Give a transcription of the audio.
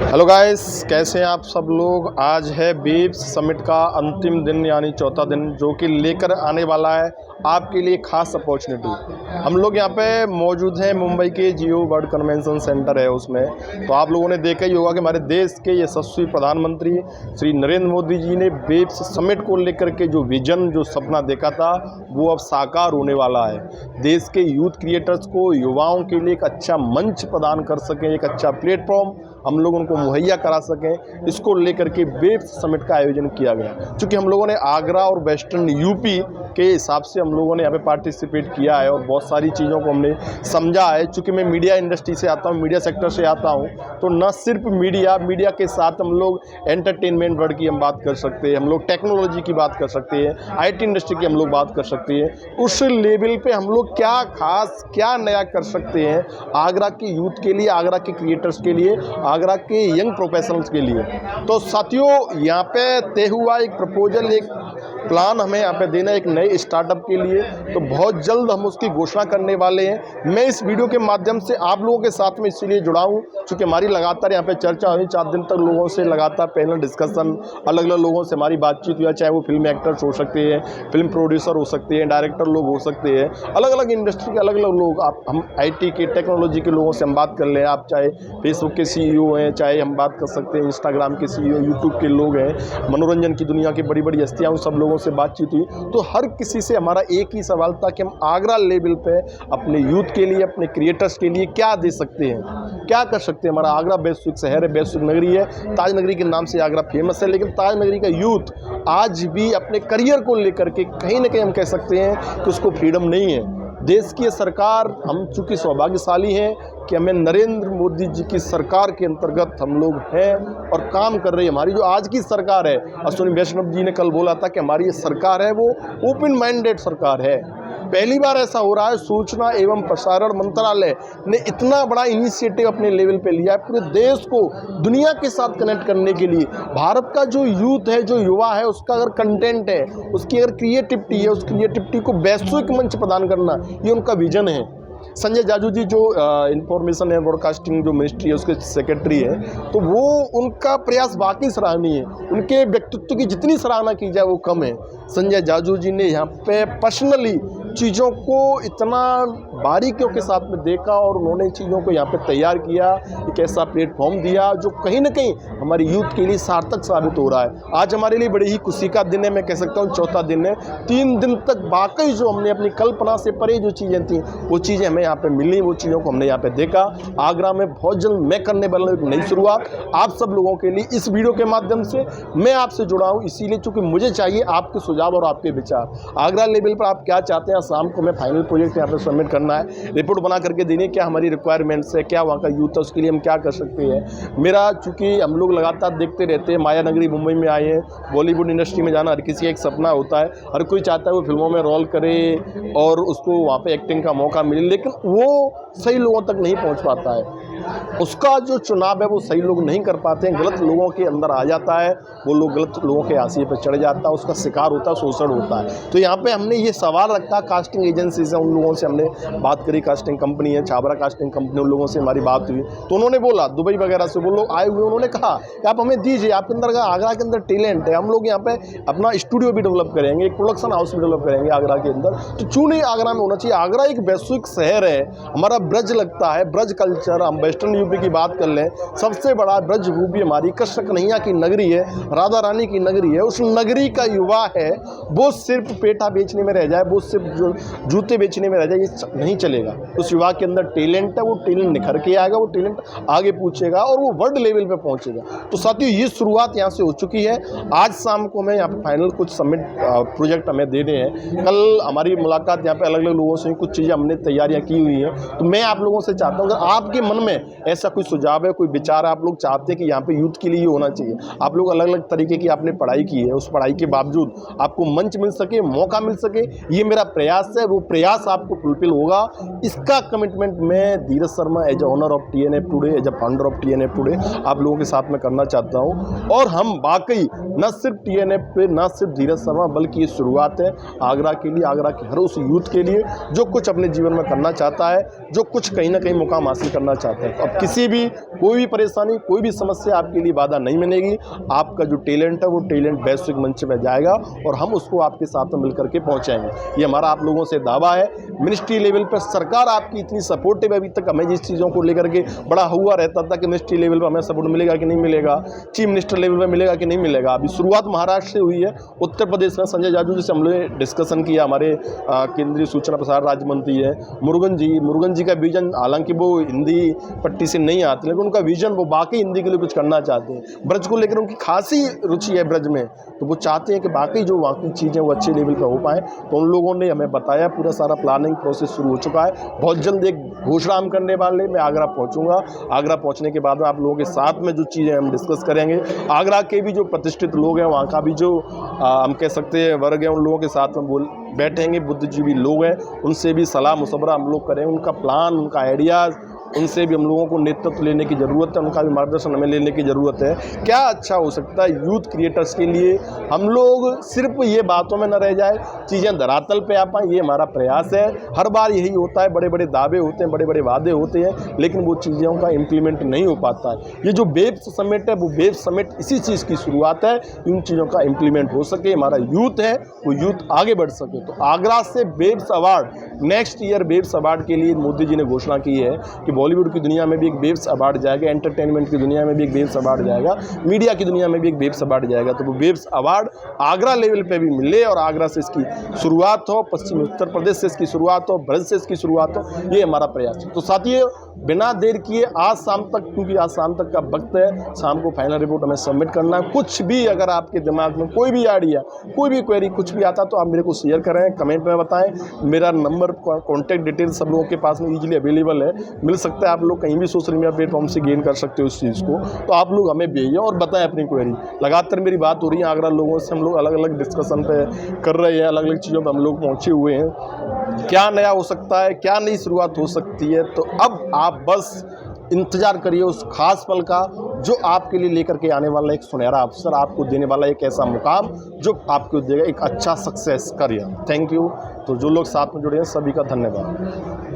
Hello guys, कैसे हैं आप सब लोग। आज है बेब्स समिट का अंतिम दिन यानी चौथा दिन, जो कि लेकर आने वाला है आपके लिए खास अपॉर्चुनिटी। हम लोग यहाँ पे मौजूद हैं मुंबई के जियो वर्ल्ड कन्वेंशन सेंटर है उसमें। तो आप लोगों ने देखा ही होगा कि हमारे देश के यशस्वी प्रधानमंत्री श्री नरेंद्र मोदी जी ने बेब्स समिट को लेकर के जो विजन, जो सपना देखा था, वो अब साकार होने वाला है। देश के यूथ क्रिएटर्स को, युवाओं के लिए एक अच्छा मंच प्रदान कर सकें, एक अच्छा प्लेटफॉर्म हम लोग उनको मुहैया करा सकें, इसको लेकर के बेब्स समिट का आयोजन किया गया। चूँकि हम लोगों ने आगरा और वेस्टर्न यूपी के हिसाब से हम लोगों ने यहाँ पे पार्टिसिपेट किया है और बहुत सारी चीज़ों को हमने समझा है। चूँकि मैं मीडिया इंडस्ट्री से आता हूँ, मीडिया सेक्टर से आता हूँ, तो न सिर्फ मीडिया के साथ हम लोग एंटरटेनमेंट वर्ल्ड की हम बात कर सकते हैं, हम लोग टेक्नोलॉजी की बात कर सकते हैं, IT इंडस्ट्री की हम लोग बात कर सकते हैं। उस लेवल पे हम लोग क्या खास, क्या नया कर सकते हैं आगरा के यूथ के लिए, आगरा के क्रिएटर्स के लिए, आगरा के यंग प्रोफेशनल्स के लिए। तो साथियों, यहाँ पे तय हुआ एक प्रपोजल, एक प्लान हमें यहाँ पे देना एक नए स्टार्टअप के लिए। तो बहुत जल्द हम उसकी घोषणा करने वाले हैं। मैं इस वीडियो के माध्यम से आप लोगों के साथ में इसीलिए जुड़ा हूँ क्योंकि हमारी लगातार यहाँ पे चर्चा हुई, 4 दिन तक लोगों से लगातार पैनल डिस्कशन, अलग अलग लोगों से हमारी बातचीत हुई, चाहे वो फिल्म एक्टर्स हो सकते हैं, फिल्म प्रोड्यूसर हो सकते हैं, डायरेक्टर लोग हो सकते हैं, अलग अलग इंडस्ट्री के अलग अलग लोग। आप हम IT के, टेक्नोलॉजी के लोगों से हम बात कर लें, आप चाहे फेसबुक के CEO हैं, चाहे हम बात कर सकते हैं इंस्टाग्राम के CEO, यूट्यूब के लोग हैं, मनोरंजन की दुनिया की बड़ी बड़ी हस्तियाँ, उन सब लोगों से बातचीत हुई। तो हर किसी से हमारा एक ही सवाल था कि हम आगरा लेवल पे अपने यूथ के लिए, अपने क्रिएटर्स के लिए क्या दे सकते हैं, क्या कर सकते हैं। हमारा आगरा वैश्विक शहर है, वैश्विक नगरी है, ताज नगरी के नाम से आगरा फेमस है, लेकिन ताज नगरी का यूथ आज भी अपने करियर को लेकर के कहीं ना कहीं हम कह सकते हैं कि उसको फ्रीडम नहीं है। देश की सरकार, हम चूँकि सौभाग्यशाली हैं कि हमें नरेंद्र मोदी जी की सरकार के अंतर्गत हम लोग हैं और काम कर रही है। हमारी जो आज की सरकार है, अश्विनी वैष्णव जी ने कल बोला था कि हमारी ये सरकार है वो ओपन माइंडेड सरकार है। पहली बार ऐसा हो रहा है, सूचना एवं प्रसारण मंत्रालय ने इतना बड़ा इनिशिएटिव अपने लेवल पे लिया है पूरे देश को दुनिया के साथ कनेक्ट करने के लिए। भारत का जो यूथ है, जो युवा है, उसका अगर कंटेंट है, उसकी अगर क्रिएटिविटी है, उस क्रिएटिविटी को वैश्विक मंच प्रदान करना, ये उनका विजन है। संजय जाजू जी जो इंफॉर्मेशन एंड ब्रॉडकास्टिंग जो मिनिस्ट्री है उसके सेक्रेटरी है, तो वो उनका प्रयास वाकई सराहनीय है। उनके व्यक्तित्व की जितनी सराहना की जाए वो कम है। संजय जाजू जी ने यहाँ पे पर्सनली चीज़ों को इतना बारीकियों के साथ में देखा और उन्होंने चीज़ों को यहाँ पे तैयार किया, एक ऐसा प्लेटफॉर्म दिया जो कहीं ना कहीं हमारे यूथ के लिए सार्थक साबित हो रहा है। आज हमारे लिए बड़ी ही खुशी का दिन है, मैं कह सकता हूँ चौथा दिन है। 3 दिन तक वाकई जो हमने अपनी कल्पना से परे जो चीज़ें थी वो चीज़ें हमें यहाँ पे मिली, वो चीज़ों को हमने यहाँ पे देखा। आगरा में बहुत जल्द मैं करने वाला हूँ एक नई शुरुआत आप सब लोगों के लिए। इस वीडियो के माध्यम से मैं आपसे जुड़ा हूँ इसीलिए क्योंकि मुझे चाहिए आपके सुझाव और आपके विचार। आगरा लेवल पर आप क्या चाहते हैं, शाम को मैं फाइनल प्रोजेक्ट यहाँ पे सबमिट करना है, रिपोर्ट बना करके देनी, क्या हमारी रिक्वायरमेंट्स है, क्या वहाँ का यूथ है, उसके लिए हम क्या कर सकते हैं। मेरा चूँकि हम लोग लगातार देखते रहते हैं, माया नगरी मुंबई में आए हैं, बॉलीवुड इंडस्ट्री में जाना हर किसी का एक सपना होता है, हर कोई चाहता है वो फिल्मों में रोल करे और उसको वहाँ पे एक्टिंग का मौका मिले, लेकिन वो सही लोगों तक नहीं पहुँच पाता है। उसका जो चुनाव है वो सही लोग नहीं कर पाते हैं, गलत लोगों के अंदर आ जाता है, वो लोग गलत लोगों के आशिए पर चढ़ जाता है, उसका शिकार होता है, शोषण होता है। तो यहाँ पे हमने ये सवाल रखा, कास्टिंग एजेंसी से उन लोगों से हमने बात करी, कास्टिंग कंपनी है छाबरा कास्टिंग कंपनी, उन लोगों से हमारी बात हुई तो उन्होंने बोला, दुबई वगैरह से वो लोग आए हुए, उन्होंने कहा कि आप हमें दीजिए, आपके अंदर आगरा के अंदर टैलेंट है, हम लोग यहाँ पे अपना स्टूडियो भी डेवलप करेंगे, एक प्रोडक्शन हाउस भी डेवलप करेंगे आगरा के अंदर। तो क्यों नहीं आगरा में होना चाहिए। आगरा एक वैश्विक शहर है, हमारा ब्रज लगता है, ब्रज कल्चर, हम वेस्टर्न यूपी की बात कर लें, सबसे बड़ा ब्रज भूमि हमारी कृष्ण कन्हैया की नगरी है, राधा रानी की नगरी है। उस नगरी का युवा है वो सिर्फ पेठा बेचने में रह जाए, वो सिर्फ जो जूते बेचने में रह जाए, ये नहीं चलेगा। उस युवा के अंदर टैलेंट है, वो टैलेंट निखर के आएगा, वो टैलेंट आगे पूछेगा और वो वर्ल्ड लेवल पे पहुंचेगा। तो साथियों, ये शुरुआत यहाँ से हो चुकी है। आज शाम को मैं यहाँ पे फाइनल कुछ सबमिट प्रोजेक्ट हमें देने हैं। कल हमारी मुलाकात यहाँ पे अलग अलग लोगों से, कुछ चीज़ें हमने तैयारियाँ की हुई हैं। तो मैं आप लोगों से चाहता हूँ अगर आपके मन में ऐसा कोई सुझाव है, कोई विचार आप लोग चाहते हैं कि यहाँ पे यूथ के लिए ये होना चाहिए? आप लोग अलग अलग तरीके की आपने पढ़ाई की है, उस पढ़ाई के बावजूद आपको मंच मिल सके, मौका मिल सके, ये मेरा प्रयास है। वो प्रयास आपको फुलफिल होगा, इसका कमिटमेंट मैं Dheeraj Sharma as a owner of TNF today, as a founder of TNF today आप लोगों के साथ में करना चाहता हूँ। और हम वाकई न सिर्फ TNF पे, न सिर्फ धीरज शर्मा, बल्कि ये शुरुआत है आगरा के लिए, आगरा के हर उस यूथ के लिए जो कुछ अपने जीवन में करना चाहता है, जो कुछ कहीं ना कहीं मुकाम हासिल करना चाहता है। अब किसी भी कोई भी परेशानी, कोई भी समस्या आपके लिए बाधा नहीं बनेगी। आपका जो टैलेंट है वो टैलेंट वैश्विक मंच पे जाएगा और हम उसको आपके साथ में मिलकर के पहुंचाएंगे। ये हमारा आप लोगों से दावा है। मिनिस्ट्री लेवल पर सरकार आपकी इतनी सपोर्टिव है। अभी तक हमें जिस चीज़ों को लेकर के बड़ा हुआ रहता था कि मिनिस्ट्री लेवल पर हमें सपोर्ट मिलेगा कि नहीं मिलेगा, चीफ मिनिस्टर लेवल पर मिलेगा कि नहीं मिलेगा। अभी शुरुआत महाराष्ट्र से हुई है। उत्तर प्रदेश में संजय जाजू जी से हम लोगों ने डिस्कशन किया, हमारे केंद्रीय सूचना प्रसार राज्य मंत्री है मुरुगन जी का विजन, हालांकि वो हिंदी पट्टी से नहीं आते, लेकिन उनका विजन वो बाकी हिंदी के लिए कुछ करना चाहते हैं। ब्रज को लेकर उनकी खासी रुचि है ब्रज में, तो वो चाहते हैं कि बाकी जो बाकी चीज़ें वो अच्छे लेवल पर हो पाएँ। तो उन लोगों ने हमें बताया पूरा सारा प्लानिंग प्रोसेस शुरू हो चुका है। बहुत जल्द एक घोषणा हम करने वाले, मैं आगरा पहुंचूंगा। आगरा पहुंचने के बाद में आप लोगों के साथ में जो चीज़ें हम डिस्कस करेंगे, आगरा के भी जो प्रतिष्ठित लोग हैं, वहाँ का भी जो हम कह सकते हैं वर्ग है, उन लोगों के साथ में बैठेंगे, बुद्धिजीवी लोग हैं, उनसे भी सलाह मशवरा हम लोग करें। उनका प्लान, उनका आइडियाज़, उनसे भी हम लोगों को नेतृत्व लेने की ज़रूरत है, उनका भी मार्गदर्शन हमें लेने की ज़रूरत है। क्या अच्छा हो सकता है यूथ क्रिएटर्स के लिए, हम लोग सिर्फ ये बातों में न रह जाए, चीज़ें धरातल पे आ पाएँ, ये हमारा प्रयास है। हर बार यही होता है, बड़े बड़े दावे होते हैं, बड़े बड़े वादे होते हैं, लेकिन वो चीज़ों का इम्प्लीमेंट नहीं हो पाता है। ये जो बेब्स समिट है, वो बेब्स समिट इसी चीज़ की शुरुआत है, इन चीज़ों का इम्प्लीमेंट हो सके, हमारा यूथ है वो यूथ आगे बढ़ सके। तो आगरा से बेब्स अवार्ड, नेक्स्ट ईयर बेब्स अवार्ड के लिए मोदी जी ने घोषणा की है कि बॉलीवुड की दुनिया में भी एक बेब्स अवार्ड जाएगा, एंटरटेनमेंट की दुनिया में भी एक बेब्स अवार्ड जाएगा, मीडिया की दुनिया में भी एक बेब्स अवार्ड जाएगा। तो वो बेब्स अवार्ड आगरा लेवल पे भी मिले और आगरा से इसकी शुरुआत हो, पश्चिमी उत्तर प्रदेश से इसकी शुरुआत हो, ब्रज से इसकी शुरुआत हो, ये हमारा प्रयास है। तो साथियों, बिना देर किए आज शाम तक, क्योंकि आज शाम तक का वक्त है, शाम को फाइनल रिपोर्ट हमें सबमिट करना है। कुछ भी अगर आपके दिमाग में कोई भी आइडिया, कोई भी क्वेरी, कुछ भी आता तो आप मेरे को शेयर करें, कमेंट में बताएं। मेरा नंबर, कॉन्टैक्ट डिटेल सब लोगों के पास में ईजिली अवेलेबल है, मिल सकता है। आप लोग कहीं भी सोशल मीडिया प्लेटफॉर्म से गेन कर सकते हो इस चीज़ को। तो आप लोग हमें भेजें और बताएं अपनी क्वेरी। लगातार मेरी बात हो रही है आगरा लोगों से, हम लोग अलग अलग डिस्कशन पे कर रहे हैं, अलग अलग चीज़ों पे हम लोग पहुँचे हुए हैं। क्या नया हो सकता है, क्या नई शुरुआत हो सकती है, तो अब आप बस इंतज़ार करिए उस खास पल का जो आपके लिए लेकर के आने वाला एक सुनहरा अवसर, आपको देने वाला एक ऐसा मुकाम जो आपको देगा एक अच्छा सक्सेस करियर। Thank you. तो जो लोग साथ में जुड़े हैं सभी का धन्यवाद।